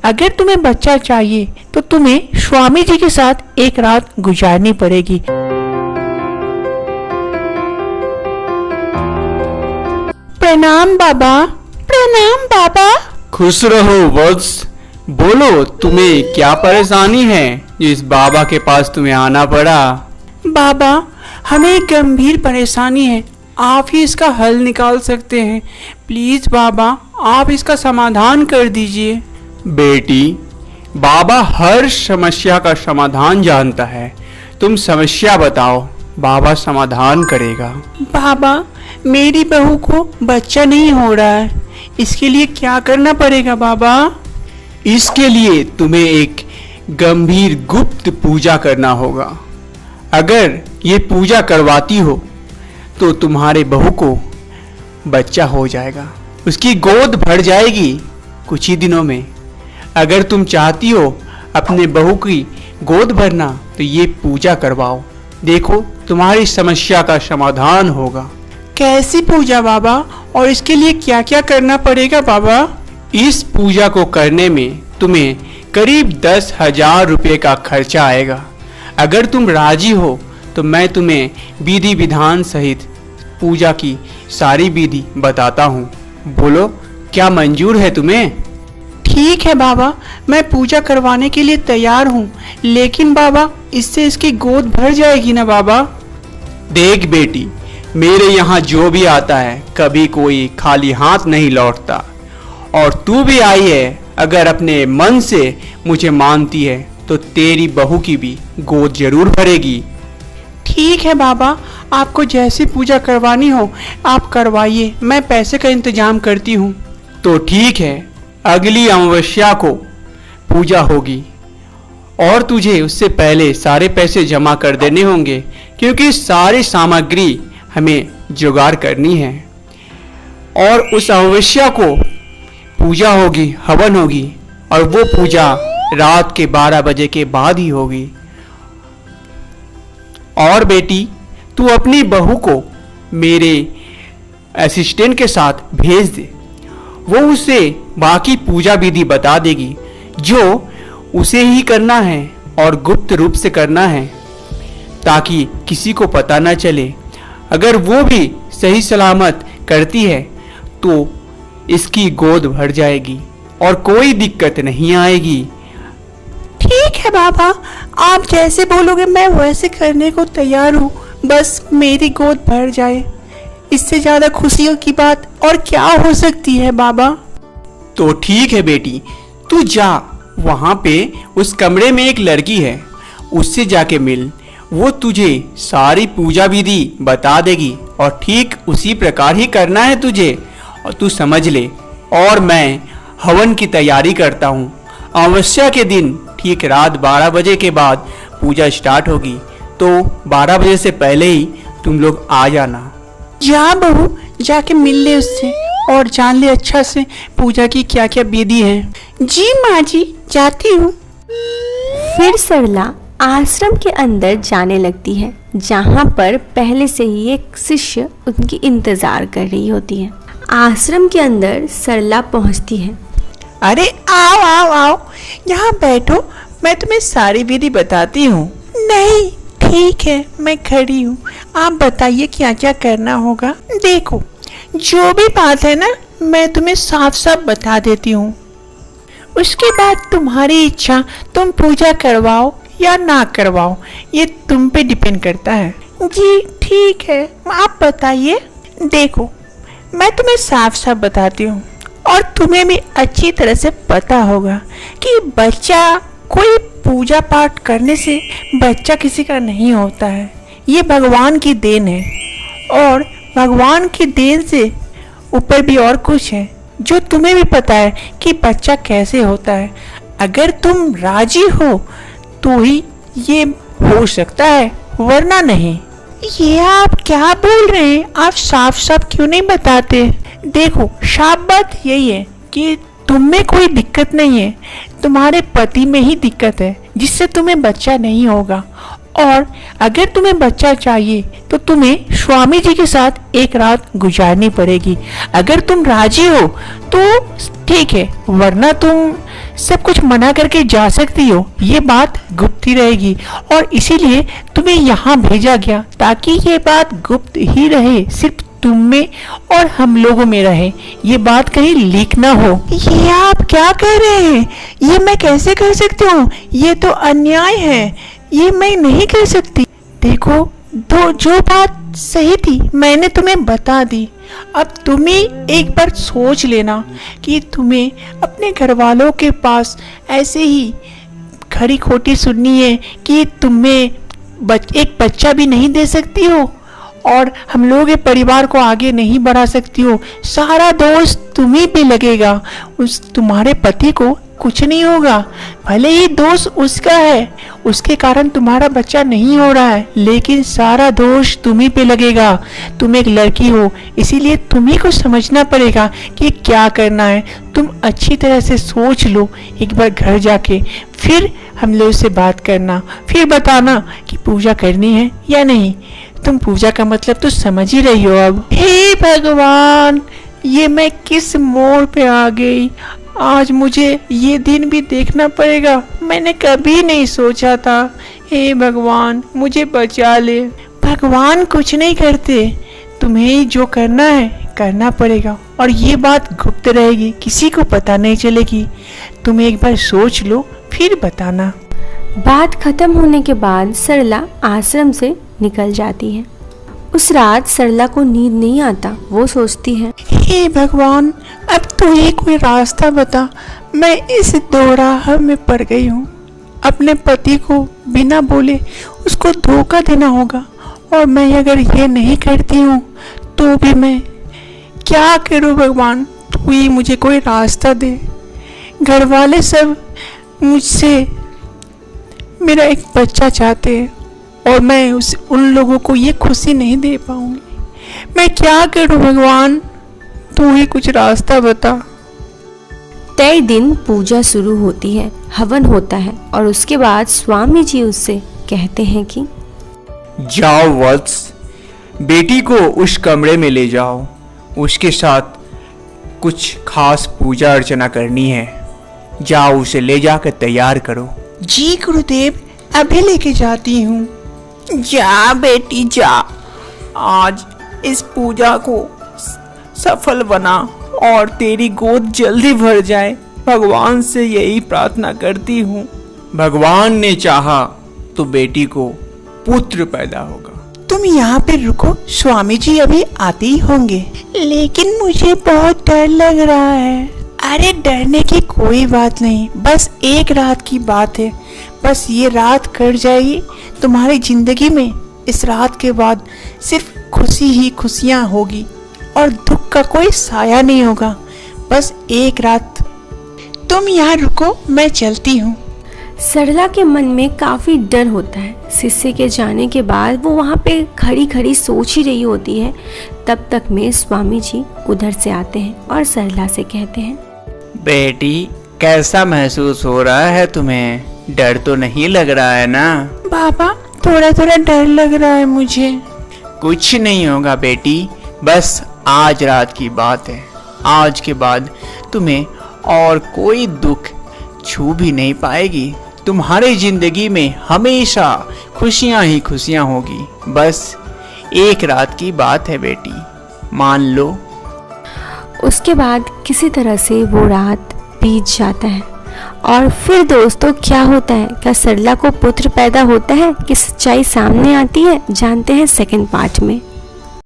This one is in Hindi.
अगर तुम्हें बच्चा चाहिए तो तुम्हें स्वामी जी के साथ एक रात गुजारनी पड़ेगी। प्रणाम बाबा। प्रणाम बाबा। खुश रहो वत्स। बोलो तुम्हें क्या परेशानी है जो इस बाबा के पास तुम्हें आना पड़ा? बाबा, हमें एक गंभीर परेशानी है, आप ही इसका हल निकाल सकते हैं। प्लीज बाबा, आप इसका समाधान कर दीजिए। बेटी, बाबा हर समस्या का समाधान जानता है। तुम समस्या बताओ, बाबा समाधान करेगा। बाबा, मेरी बहू को बच्चा नहीं हो रहा है, इसके लिए क्या करना पड़ेगा बाबा? इसके लिए तुम्हें एक गंभीर गुप्त पूजा करना होगा। अगर ये पूजा करवाती हो तो तुम्हारे बहू को बच्चा हो जाएगा, उसकी गोद भर जाएगी कुछ ही दिनों में। अगर तुम चाहती हो अपने बहू की गोद भरना तो ये पूजा करवाओ, देखो तुम्हारी समस्या का समाधान होगा। कैसी पूजा बाबा, और इसके लिए क्या क्या करना पड़ेगा बाबा? इस पूजा को करने में तुम्हें करीब 10,000 रुपये का खर्चा आएगा। अगर तुम राजी हो तो मैं तुम्हें विधि विधान सहित पूजा की सारी विधि बताता हूँ। बोलो, क्या मंजूर है तुम्हें? ठीक है बाबा, मैं पूजा करवाने के लिए तैयार हूँ, लेकिन बाबा इससे इसकी गोद भर जाएगी ना बाबा? देख बेटी, मेरे यहाँ जो भी आता है कभी कोई खाली हाथ नहीं लौटता, और तू भी आई है। अगर अपने मन से मुझे मानती है तो तेरी बहू की भी गोद जरूर भरेगी। ठीक है बाबा, आपको जैसी पूजा करवानी हो आप करवाइए, मैं पैसे का इंतजाम करती हूँ। तो ठीक है, अगली अमावस्या को पूजा होगी और तुझे उससे पहले सारे पैसे जमा कर देने होंगे, क्योंकि सारी सामग्री हमें जुगाड़ करनी है। और उस अमावस्या को पूजा होगी, हवन होगी, और वो पूजा रात के 12 बजे के बाद ही होगी। और बेटी, तू अपनी बहू को मेरे असिस्टेंट के साथ भेज दे, वो उसे बाकी पूजा विधि बता देगी, जो उसे ही करना है और गुप्त रूप से करना है, ताकि किसी को पता न चले। अगर वो भी सही सलामत करती है तो इसकी गोद भर जाएगी और कोई दिक्कत नहीं आएगी। ठीक है बाबा, आप जैसे बोलोगे मैं वैसे करने को तैयार हूँ, बस मेरी गोद भर जाए, इससे ज्यादा खुशियों की बात और क्या हो सकती है बाबा? तो ठीक है बेटी, तू जा, वहां पे उस कमरे में एक लड़की है, उससे जाके मिल, वो तुझे सारी पूजा विधि बता देगी और ठीक उसी प्रकार ही करना है तुझे, और तू समझ ले। और मैं हवन की तैयारी करता हूँ। अमावस्या के दिन ठीक रात 12 बजे के बाद पूजा स्टार्ट होगी, तो 12 बजे से पहले ही तुम लोग आ जाना। जा बहू, जाके मिल ले उससे और जान ले अच्छा से पूजा की क्या क्या विधि है। जी माँ जी, जाती हूँ। फिर सरला आश्रम के अंदर जाने लगती है, जहाँ पर पहले से ही एक शिष्य उनकी इंतजार कर रही होती है। आश्रम के अंदर सरला पहुँचती है। अरे आओ आओ आओ, यहाँ बैठो, मैं तुम्हें सारी विधि बताती हूँ। नहीं, ठीक है, मैं खड़ी हूँ, आप बताइए क्या क्या करना होगा। देखो, जो भी बात है ना मैं तुम्हें साफ साफ बता देती हूँ, उसके बाद तुम्हारी इच्छा, तुम पूजा करवाओ या ना करवाओ, ये तुम पे डिपेंड करता है। जी ठीक है, आप बताइए। देखो, मैं तुम्हें साफ साफ बताती हूँ और तुम्हें भी अच्छी तरह से पता होगा कि बच्चा, कोई पूजा पाठ करने से बच्चा किसी का नहीं होता है, ये भगवान की देन है, और भगवान की देन से ऊपर भी और कुछ है जो तुम्हें भी पता है कि बच्चा कैसे होता है। अगर तुम राजी हो तो ही ये हो सकता है, वरना नहीं। ये आप क्या बोल रहे हैं? आप साफ साफ क्यों नहीं बताते? देखो, साफ बात यही है कि तुम में कोई दिक्कत नहीं है, तुम्हारे पति में ही दिक्कत है जिससे तुम्हें बच्चा नहीं होगा। और अगर तुम्हें बच्चा चाहिए तो तुम्हें स्वामी जी के साथ एक रात गुजारनी पड़ेगी। अगर तुम राजी हो तो ठीक है, वरना तुम सब कुछ मना करके जा सकती हो, ये बात गुप्त ही रहेगी और इसीलिए तुम्हें यहाँ भेजा गया ताकि ये बात गुप्त ही रहे, सिर्फ तुम में और हम लोगों में रहे, ये बात कहीं लीक ना हो। ये आप क्या कह रहे हैं? ये मैं कैसे कर सकती हूँ? ये तो अन्याय है, ये मैं नहीं कर सकती। देखो, जो बात सही थी मैंने तुम्हें बता दी। अब तुम ही एक बार सोच लेना कि तुम्हें अपने घर वालों के पास ऐसे ही खरी खोटी सुननी है कि तुम्हें एक बच्चा भी नहीं दे सकती हो और हम लोग के परिवार को आगे नहीं बढ़ा सकती हो। सारा दोष तुम्ही पे लगेगा, उस तुम्हारे पति को कुछ नहीं होगा। भले ही दोष उसका है, उसके कारण तुम्हारा बच्चा नहीं हो रहा है, लेकिन सारा दोष तुम्ही पे लगेगा। तुम एक लड़की हो, इसीलिए तुम्ही को समझना पड़ेगा कि क्या करना है। तुम अच्छी तरह से सोच लो एक बार घर जाके, फिर हम लोग से बात करना, फिर बताना कि पूजा करनी है या नहीं। तुम पूजा का मतलब तो समझ ही रही हो अब। हे भगवान, ये मैं किस मोड़ पे आ गई। आज मुझे ये दिन भी देखना पड़ेगा, मैंने कभी नहीं सोचा था। हे भगवान, मुझे बचा ले। भगवान कुछ नहीं करते, तुम्हें ही जो करना है करना पड़ेगा और ये बात गुप्त रहेगी, किसी को पता नहीं चलेगी। तुम एक बार सोच लो फिर बताना। बात खत्म होने के बाद सरला आश्रम से निकल जाती है। उस रात सरला को नींद नहीं आता। वो सोचती है, हे भगवान, अब तो ही कोई रास्ता बता। मैं इस दोराह में पड़ गई हूँ। अपने पति को बिना बोले उसको धोखा देना होगा और मैं अगर ये नहीं करती हूँ तो भी मैं क्या करूँ। भगवान, तू ही मुझे कोई रास्ता दे। घर वाले सब मुझसे मेरा एक बच्चा चाहते हैं और मैं उन लोगों को ये खुशी नहीं दे पाऊंगी। मैं क्या करूं भगवान, तू ही कुछ रास्ता बता। तय दिन पूजा शुरू होती है, हवन होता है और उसके बाद स्वामी जी उससे कहते हैं कि जाओ वत्स, बेटी को उस कमरे में ले जाओ, उसके साथ कुछ खास पूजा अर्चना करनी है। जाओ, उसे ले जाकर तैयार करो। जी गुरुदेव, अभी लेके जाती हूँ। जा बेटी जा, आज इस पूजा को सफल बना और तेरी गोद जल्दी भर जाए। भगवान से यही प्रार्थना करती हूँ। भगवान ने चाहा तो बेटी को पुत्र पैदा होगा। तुम यहाँ पे रुको, स्वामी जी अभी आते ही होंगे। लेकिन मुझे बहुत डर लग रहा है। अरे डरने की कोई बात नहीं, बस एक रात की बात है। बस ये रात कट जाएगी तुम्हारी जिंदगी में। इस रात के बाद सिर्फ खुशी ही खुशियाँ होगी और दुख का कोई साया नहीं होगा। बस एक रात तुम यहाँ रुको, मैं चलती हूँ। सरला के मन में काफ़ी डर होता है। शिष्य के जाने के बाद वो वहाँ पे खड़ी खड़ी सोच ही रही होती है। तब तक में स्वामी जी उधर से आते हैं और सरला से कहते हैं, बेटी, कैसा महसूस हो रहा है तुम्हें? डर तो नहीं लग रहा है ना? बाबा, थोड़ा थोड़ा डर लग रहा है मुझे। कुछ नहीं होगा बेटी, बस आज रात की बात है। आज के बाद तुम्हें और कोई दुख छू भी नहीं पाएगी। तुम्हारी जिंदगी में हमेशा खुशियां ही खुशियां होगी। बस एक रात की बात है बेटी, मान लो। उसके बाद किसी तरह से वो रात बीत जाता है। और फिर दोस्तों क्या होता है? क्या सरला को पुत्र पैदा होता है कि सच्चाई सामने आती है? जानते हैं सेकंड पार्ट में।